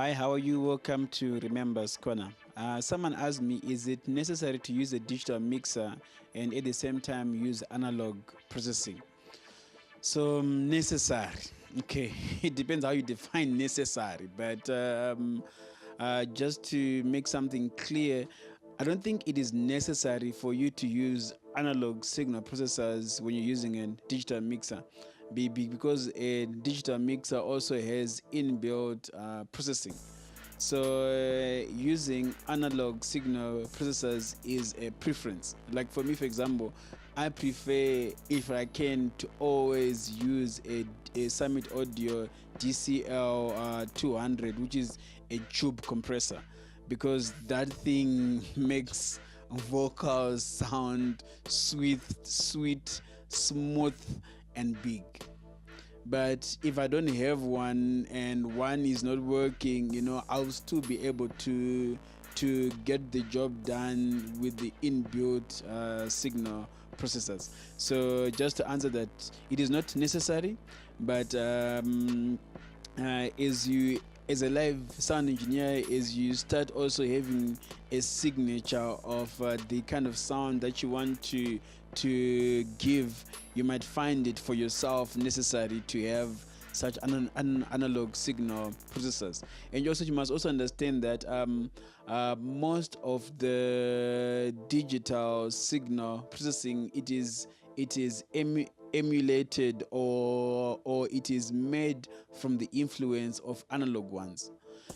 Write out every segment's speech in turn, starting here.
Hi, how are you? Welcome to Remember's Corner. Someone asked me, is it necessary to use a digital mixer and at the same time use analog processing? So, necessary. Okay, it depends how you define necessary. But just to make something clear, I don't think it is necessary for you to use analog signal processors when you're using a digital mixer. Because a digital mixer also has inbuilt processing. So using analog signal processors is a preference. Like for me, for example, I prefer, if I can, to always use a Summit Audio DCL 200, which is a tube compressor, because that thing makes vocals sound sweet, smooth, and big. But if I don't have one and one is not working, I'll still be able to get the job done with the inbuilt signal processors. So just to answer that, it is not necessary, but as a live sound engineer, as you start also having a signature of the kind of sound that you want to give, you might find it for yourself necessary to have such an analog signal processors. And you must also understand that most of the digital signal processing, it is emulated or it is made from the influence of analog ones.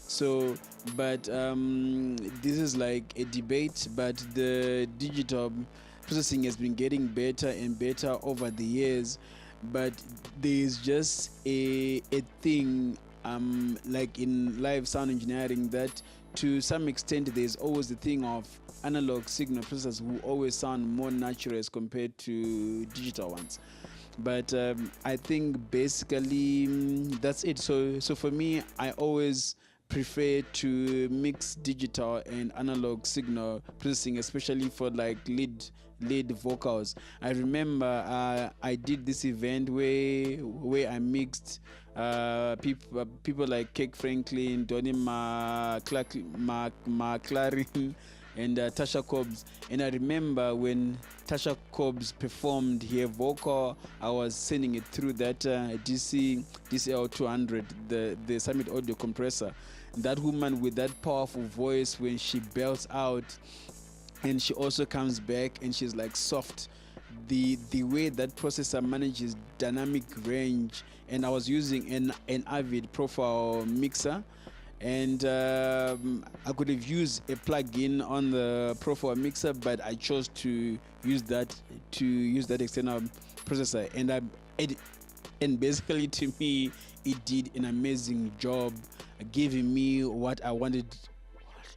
So, but this is like a debate, but the digital processing has been getting better and better over the years. But there is just a thing like in live sound engineering, that to some extent there's always the thing of analog signal processors who always sound more natural as compared to digital ones. But I think basically that's it. So for me, I always prefer to mix digital and analog signal processing, especially for like lead vocals. I remember I did this event where I mixed people like Cake Franklin, Donnie McLaren, and Tasha Cobbs. And I remember when Tasha Cobbs performed her vocal, I was sending it through that DCL 200, the Summit Audio compressor. That woman with that powerful voice, when she belts out, and she also comes back and she's like soft, the way that processor manages dynamic range. And I was using an Avid profile mixer, and I could have used a plug-in on the profile mixer, but I chose to use that external processor, and basically to me it did an amazing job giving me what I wanted,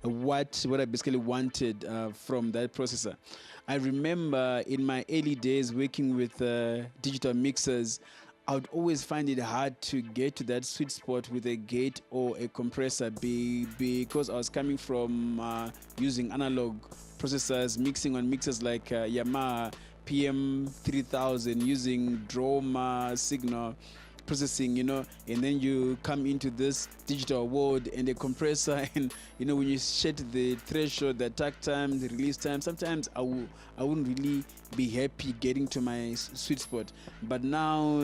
what I basically wanted from that processor. I remember in my early days working with digital mixers, I would always find it hard to get to that sweet spot with a gate or a compressor because I was coming from using analog processors, mixing on mixers like Yamaha PM3000, using Droma signal processing, and then you come into this digital world and the compressor, and when you set the threshold, the attack time, the release time, sometimes I wouldn't really be happy getting to my sweet spot. But now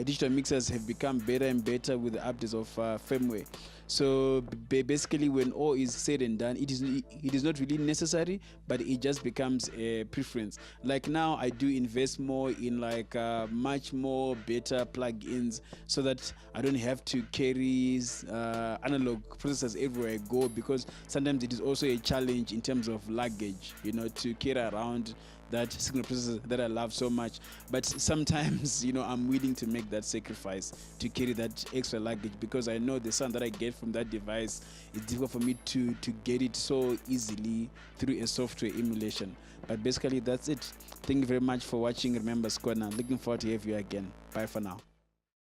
digital mixers have become better and better with the updates of firmware. So basically, when all is said and done, it is not really necessary, but it just becomes a preference. Like now, I do invest more in like much more better plugins, so that I don't have to carry analog processors everywhere I go, because sometimes it is also a challenge in terms of luggage, to carry around that signal processor that I love so much. But sometimes, I'm willing to make that sacrifice to carry that extra luggage, because I know the sound that I get from that device is difficult for me to get it so easily through a software emulation. But basically, that's it. Thank you very much for watching Remember's Corner. Looking forward to have you again. Bye for now.